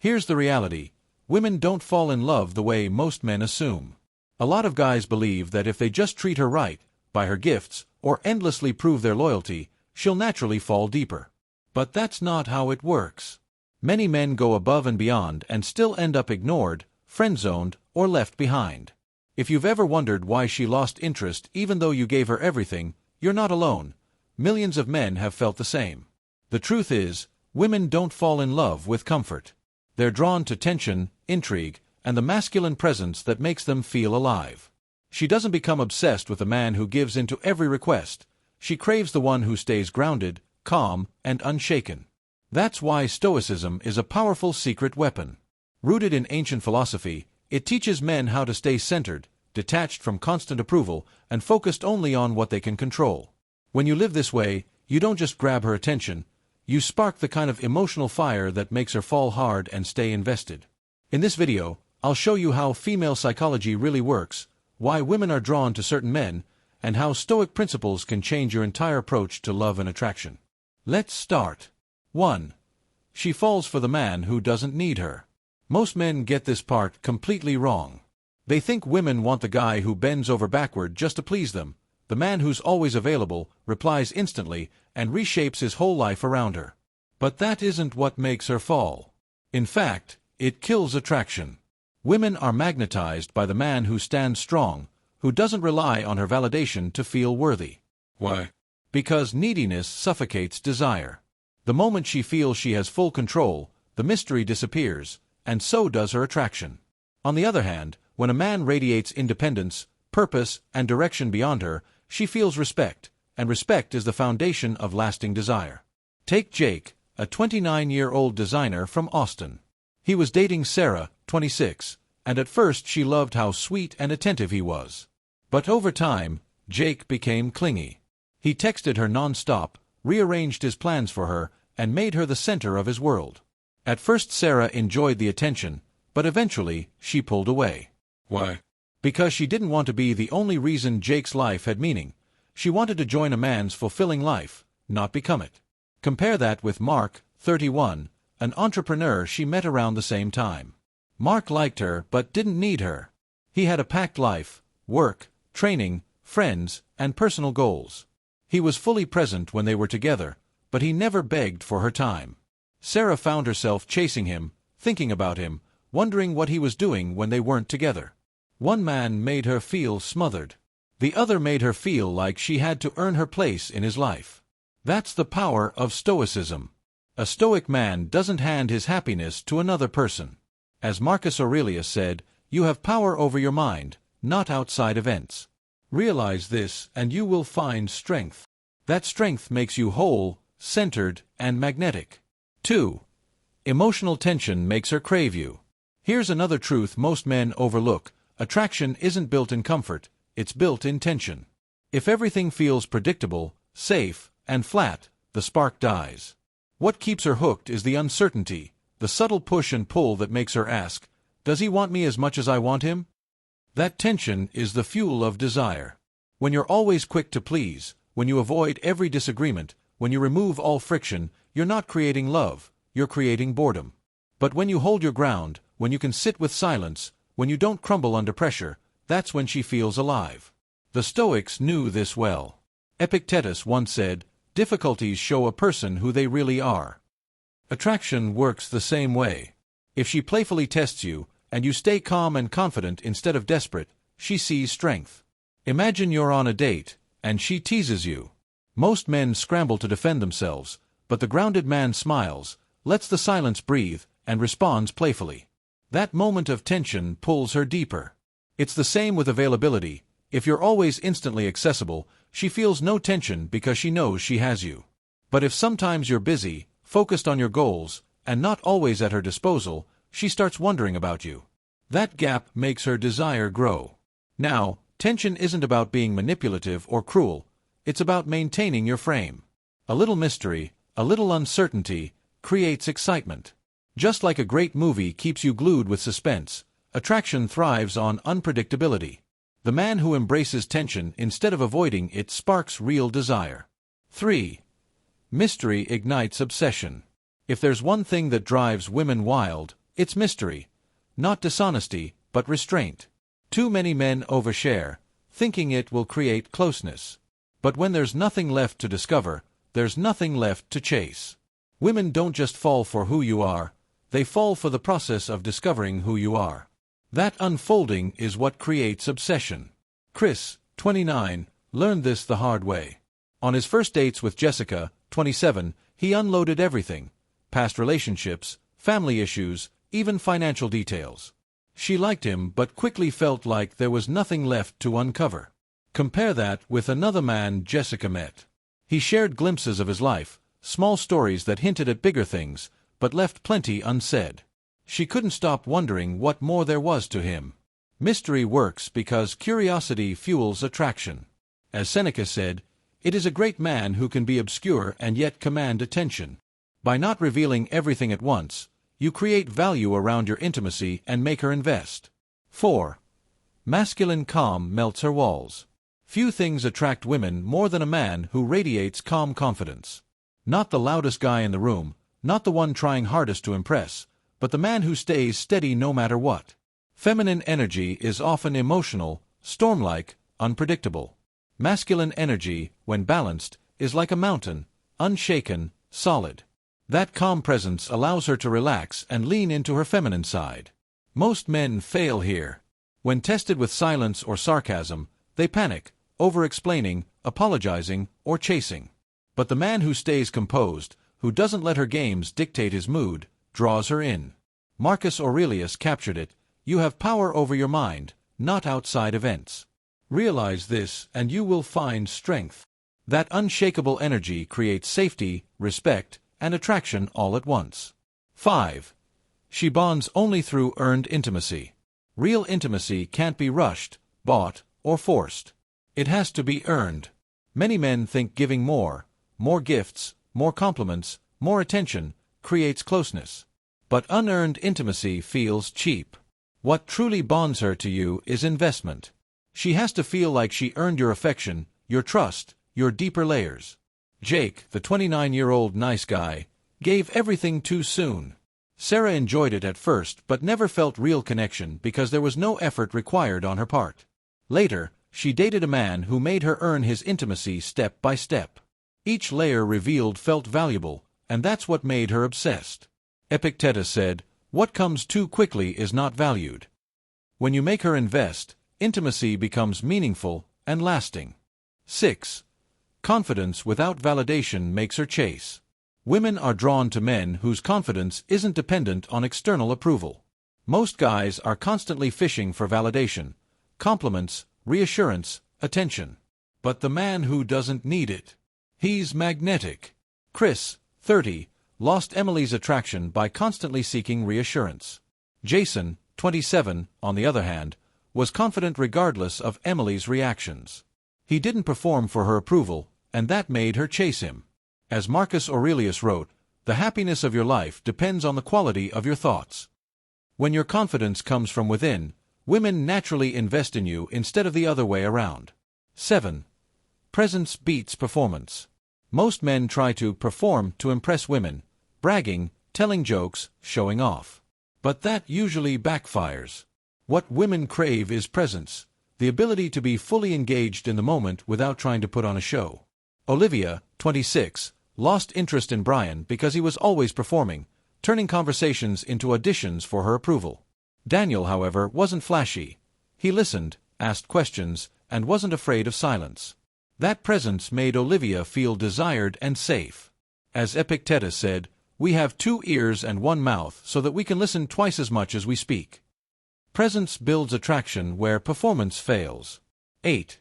Here's the reality. Women don't fall in love the way most men assume. A lot of guys believe that if they just treat her right, buy her gifts, or endlessly prove their loyalty, she'll naturally fall deeper. But that's not how it works. Many men go above and beyond and still end up ignored, friend-zoned, or left behind. If you've ever wondered why she lost interest even though you gave her everything, you're not alone. Millions of men have felt the same. The truth is, women don't fall in love with comfort. They're drawn to tension, intrigue, and the masculine presence that makes them feel alive. She doesn't become obsessed with a man who gives in to every request. She craves the one who stays grounded, calm, and unshaken. That's why Stoicism is a powerful secret weapon. Rooted in ancient philosophy, it teaches men how to stay centered, detached from constant approval, and focused only on what they can control. When you live this way, you don't just grab her attention, you spark the kind of emotional fire that makes her fall hard and stay invested. In this video, I'll show you how female psychology really works, why women are drawn to certain men, and how Stoic principles can change your entire approach to love and attraction. Let's start. 1. She falls for the man who doesn't need her. Most men get this part completely wrong. They think women want the guy who bends over backward just to please them, the man who's always available, replies instantly, and reshapes his whole life around her. But that isn't what makes her fall. In fact, it kills attraction. Women are magnetized by the man who stands strong, who doesn't rely on her validation to feel worthy. Why? Because neediness suffocates desire. The moment she feels she has full control, the mystery disappears, and so does her attraction. On the other hand, when a man radiates independence, purpose, and direction beyond her, she feels respect, and respect is the foundation of lasting desire. Take Jake, a 29-year-old designer from Austin. He was dating Sarah, 26, and at first she loved how sweet and attentive he was. But over time, Jake became clingy. He texted her non-stop, rearranged his plans for her, and made her the center of his world. At first Sarah enjoyed the attention, but eventually she pulled away. Why? Because she didn't want to be the only reason Jake's life had meaning. She wanted to join a man's fulfilling life, not become it. Compare that with Mark, 31, an entrepreneur she met around the same time. Mark liked her but didn't need her. He had a packed life, work, training, friends, and personal goals. He was fully present when they were together, but he never begged for her time. Sarah found herself chasing him, thinking about him, wondering what he was doing when they weren't together. One man made her feel smothered. The other made her feel like she had to earn her place in his life. That's the power of Stoicism. A Stoic man doesn't hand his happiness to another person. As Marcus Aurelius said, you have power over your mind, not outside events. Realize this and you will find strength. That strength makes you whole, centered, and magnetic. 2. Emotional tension makes her crave you. Here's another truth most men overlook. Attraction isn't built in comfort, it's built in tension. If everything feels predictable, safe, and flat, the spark dies. What keeps her hooked is the uncertainty, the subtle push and pull that makes her ask, does he want me as much as I want him? That tension is the fuel of desire. When you're always quick to please, when you avoid every disagreement, when you remove all friction, you're not creating love, you're creating boredom. But when you hold your ground, when you can sit with silence, when you don't crumble under pressure, that's when she feels alive. The Stoics knew this well. Epictetus once said, difficulties show a person who they really are. Attraction works the same way. If she playfully tests you, and you stay calm and confident instead of desperate, she sees strength. Imagine you're on a date, and she teases you. Most men scramble to defend themselves, but the grounded man smiles, lets the silence breathe, and responds playfully. That moment of tension pulls her deeper. It's the same with availability. If you're always instantly accessible, she feels no tension because she knows she has you. But if sometimes you're busy, focused on your goals, and not always at her disposal, she starts wondering about you. That gap makes her desire grow. Now, tension isn't about being manipulative or cruel, it's about maintaining your frame. A little mystery, a little uncertainty, creates excitement. Just like a great movie keeps you glued with suspense, attraction thrives on unpredictability. The man who embraces tension instead of avoiding it sparks real desire. 3. Mystery ignites obsession. If there's one thing that drives women wild, It's mystery. Not dishonesty, but restraint. Too many men overshare, thinking it will create closeness. But when there's nothing left to discover, there's nothing left to chase. Women don't just fall for who you are, they fall for the process of discovering who you are. That unfolding is what creates obsession. Chris, 29, learned this the hard way. On his first dates with Jessica, 27, he unloaded everything: past relationships, family issues, even financial details. She liked him but quickly felt like there was nothing left to uncover. Compare that with another man Jessica met. He shared glimpses of his life, small stories that hinted at bigger things, but left plenty unsaid. She couldn't stop wondering what more there was to him. Mystery works because curiosity fuels attraction. As Seneca said, it is a great man who can be obscure and yet command attention. By not revealing everything at once, you create value around your intimacy and make her invest. 4. Masculine calm melts her walls. Few things attract women more than a man who radiates calm confidence. Not the loudest guy in the room, not the one trying hardest to impress, but the man who stays steady no matter what. Feminine energy is often emotional, storm-like, unpredictable. Masculine energy, when balanced, is like a mountain, unshaken, solid. That calm presence allows her to relax and lean into her feminine side. Most men fail here. When tested with silence or sarcasm, they panic, over-explaining, apologizing, or chasing. But the man who stays composed, who doesn't let her games dictate his mood, draws her in. Marcus Aurelius captured it: you have power over your mind, not outside events. Realize this and you will find strength. That unshakable energy creates safety, respect, and attraction all at once. 5. She bonds only through earned intimacy. Real intimacy can't be rushed, bought, or forced. It has to be earned. Many men think giving more gifts, more compliments, more attention, creates closeness. But unearned intimacy feels cheap. What truly bonds her to you is investment. She has to feel like she earned your affection, your trust, your deeper layers. Jake, the 29-year-old nice guy, gave everything too soon. Sarah enjoyed it at first but never felt real connection because there was no effort required on her part. Later, she dated a man who made her earn his intimacy step by step. Each layer revealed felt valuable, and that's what made her obsessed. Epictetus said, "What comes too quickly is not valued." When you make her invest, intimacy becomes meaningful and lasting. 6. Confidence without validation makes her chase. Women are drawn to men whose confidence isn't dependent on external approval. Most guys are constantly fishing for validation, compliments, reassurance, attention. But the man who doesn't need it, he's magnetic. Chris, 30, lost Emily's attraction by constantly seeking reassurance. Jason, 27, on the other hand, was confident regardless of Emily's reactions. He didn't perform for her approval, and that made her chase him. As Marcus Aurelius wrote, "The happiness of your life depends on the quality of your thoughts." When your confidence comes from within, women naturally invest in you instead of the other way around. 7. Presence beats performance. Most men try to perform to impress women, bragging, telling jokes, showing off. But that usually backfires. What women crave is presence, the ability to be fully engaged in the moment without trying to put on a show. Olivia, 26, lost interest in Brian because he was always performing, turning conversations into auditions for her approval. Daniel, however, wasn't flashy. He listened, asked questions, and wasn't afraid of silence. That presence made Olivia feel desired and safe. As Epictetus said, "We have 2 ears and 1 mouth so that we can listen twice as much as we speak." Presence builds attraction where performance fails. 8.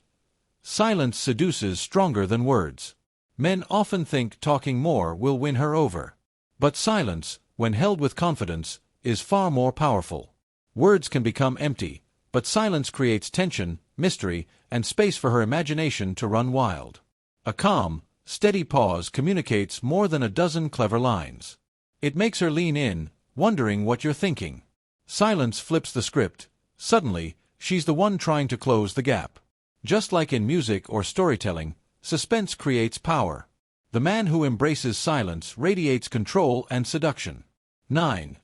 Silence seduces stronger than words. Men often think talking more will win her over. But silence, when held with confidence, is far more powerful. Words can become empty, but silence creates tension, mystery, and space for her imagination to run wild. A calm, steady pause communicates more than a dozen clever lines. It makes her lean in, wondering what you're thinking. Silence flips the script. Suddenly, she's the one trying to close the gap. Just like in music or storytelling, suspense creates power. The man who embraces silence radiates control and seduction. 9.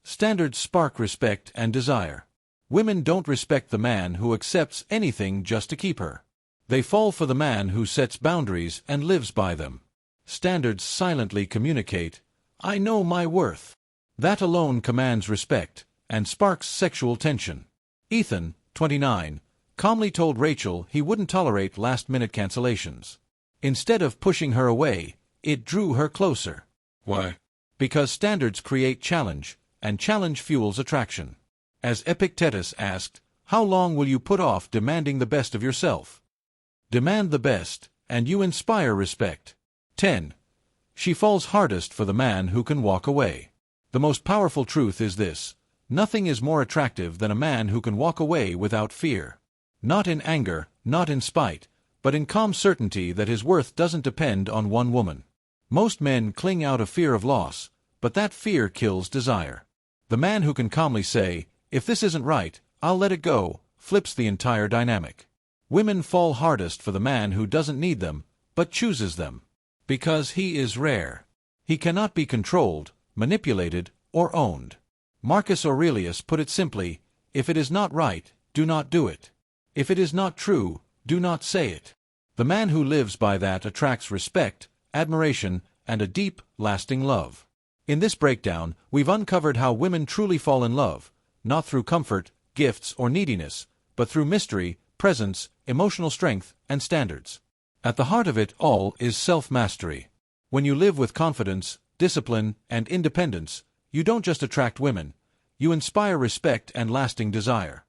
Standards spark respect and desire. Women don't respect the man who accepts anything just to keep her. They fall for the man who sets boundaries and lives by them. Standards silently communicate, "I know my worth." That alone commands respect and sparks sexual tension. Ethan, 29, calmly told Rachel he wouldn't tolerate last-minute cancellations. Instead of pushing her away, it drew her closer. Why? Because standards create challenge, and challenge fuels attraction. As Epictetus asked, "How long will you put off demanding the best of yourself?" Demand the best, and you inspire respect. 10. She falls hardest for the man who can walk away. The most powerful truth is this: nothing is more attractive than a man who can walk away without fear. Not in anger, not in spite, but in calm certainty that his worth doesn't depend on one woman. Most men cling out of fear of loss, but that fear kills desire. The man who can calmly say, "If this isn't right, I'll let it go," flips the entire dynamic. Women fall hardest for the man who doesn't need them, but chooses them. Because he is rare. He cannot be controlled, manipulated, or owned. Marcus Aurelius put it simply, "If it is not right, do not do it. If it is not true, do not say it." The man who lives by that attracts respect, admiration, and a deep, lasting love. In this breakdown, we've uncovered how women truly fall in love, not through comfort, gifts, or neediness, but through mystery, presence, emotional strength, and standards. At the heart of it all is self-mastery. When you live with confidence, discipline, and independence, you don't just attract women, you inspire respect and lasting desire.